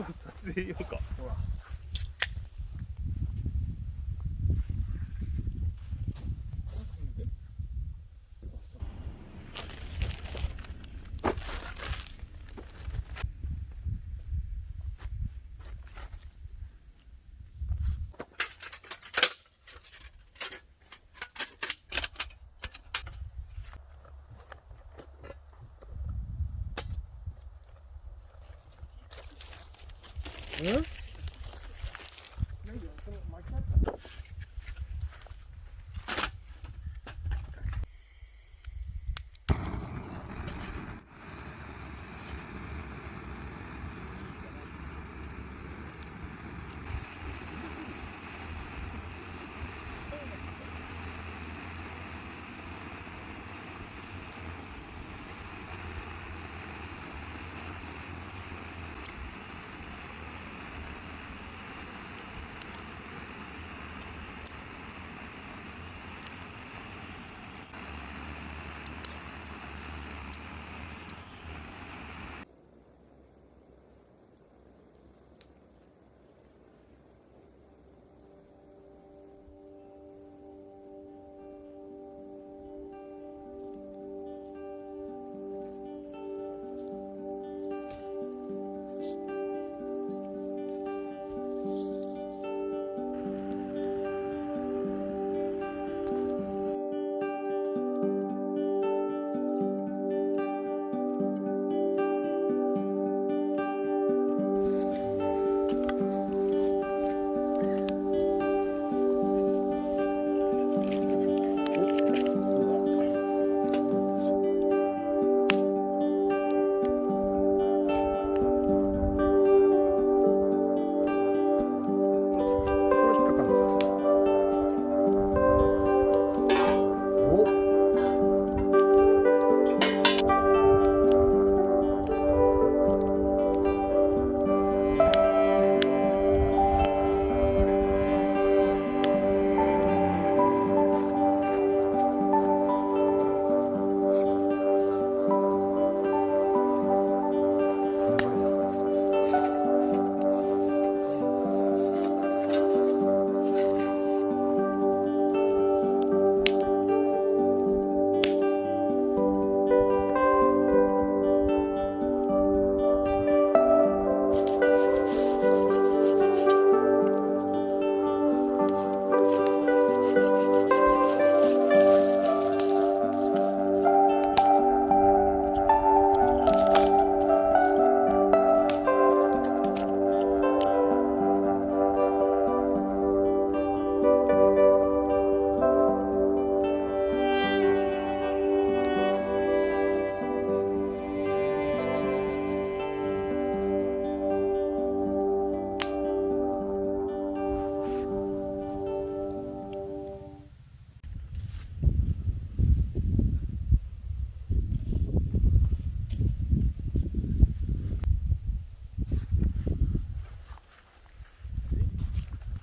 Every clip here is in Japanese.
撮影用か。ほら。うん？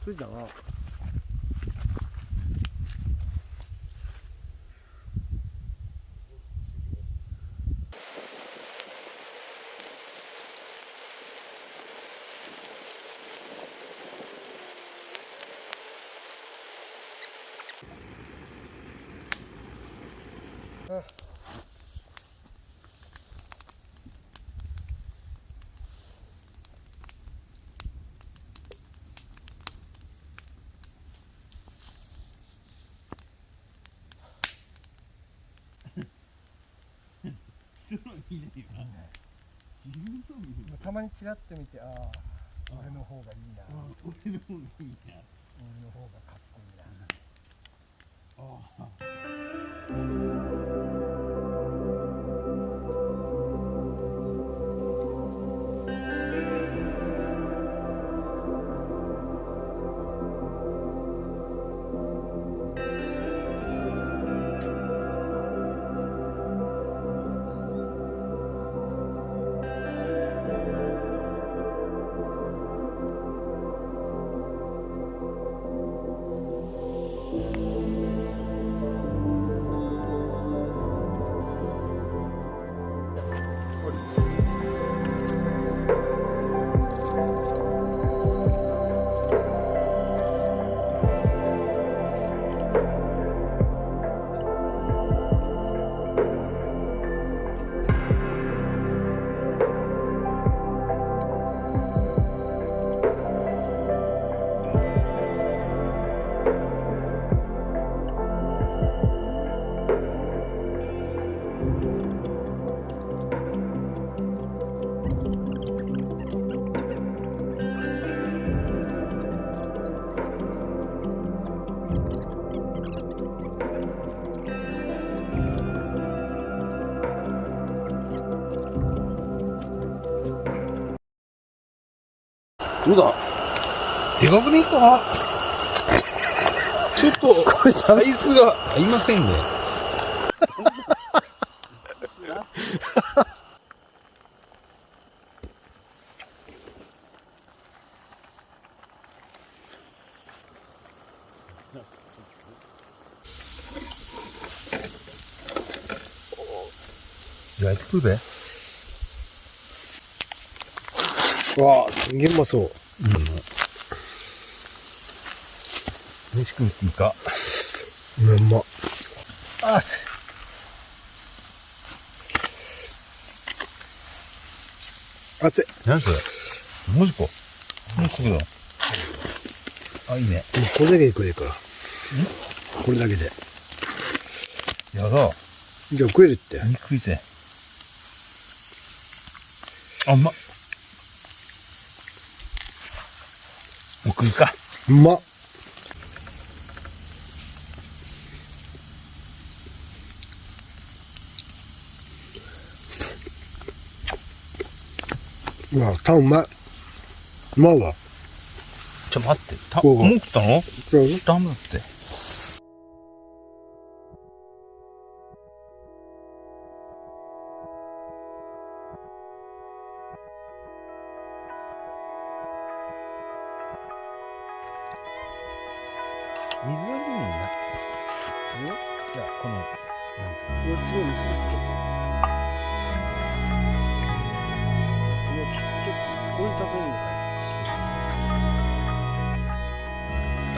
ついたな。たまにチラッと見て、ああ、俺の方がいいな。俺の方がいいな。俺の方がかっこいいな。ああ。うだ。でかくねえか。ちょっとこれサイズが合いませんね。焼いてくるべ。わあ、すんげえうまそう。飯食っていいか。うまっ。あせ。熱い。何それ。もじこ。もじこだ。あ、いいね。これだけで食えるから。これだけで。やだ。じゃあ食えるって。肉いぜ。あ、うまっ。もう食うか。うまっ。うわ、タンうまい。うまいわ。ちょ、待って。こうもう食ったの？そうね。ダメだって。水割りでもいいな。じゃあ、この、なんですか。すごい薄々してる。いや、ちょっと、これに足せるのかい。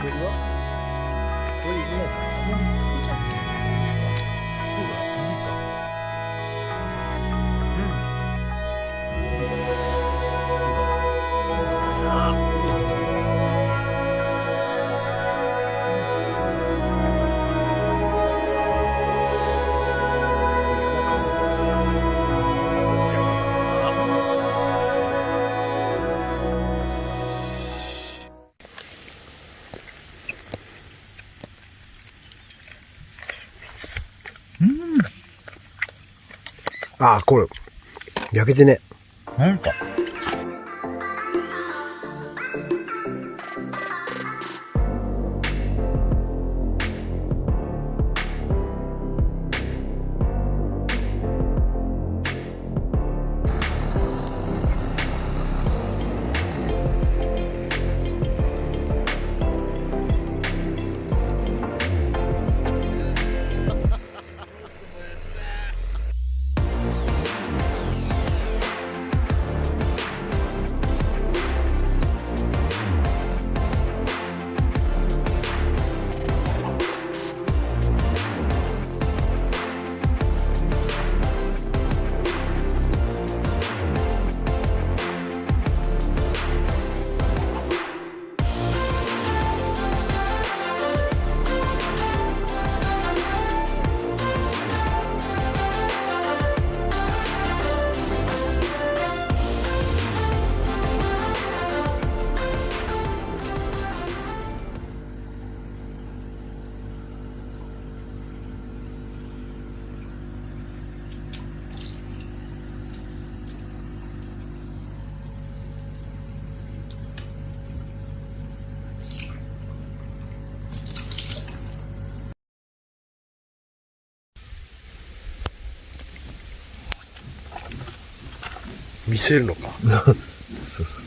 これはこれいないか。これいいじゃん。そうだ、いいか。ああ、これ、焼けてね。なんか。見せるのか。そうそう。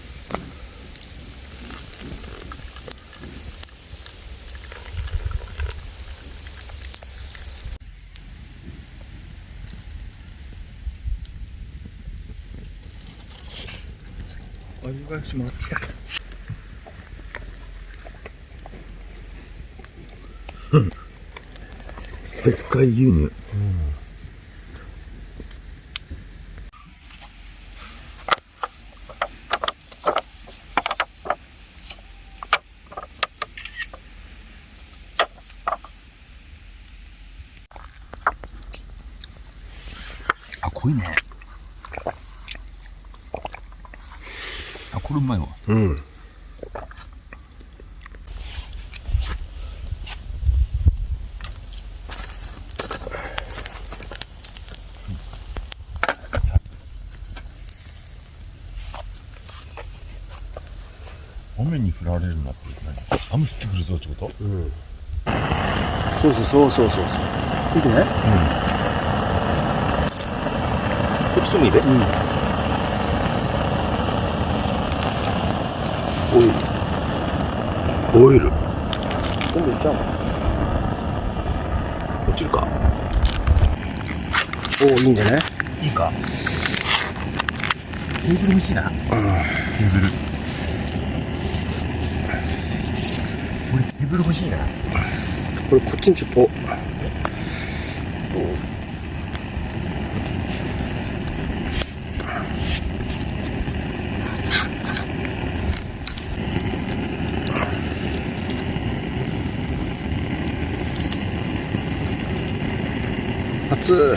あ、湯がし回ってきた。北海輸入。あ、濃いね。あ、これうまいわ。うん。雨に降られるなって何雨降ってくるぞってこと？うんそう見てねこっちでもいいで。オイル。全部いっちゃう落ちるか。おおいいんじゃないいいか。テーブル欲しいな。テーブル。俺テーブル欲しいな。これこっちにちょっと熱いう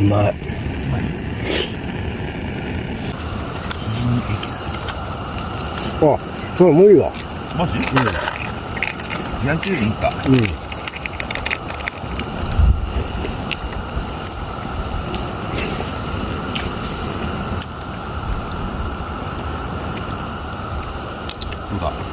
まいあ、もういいわマジ？ヤンキーでいいか。どうだ。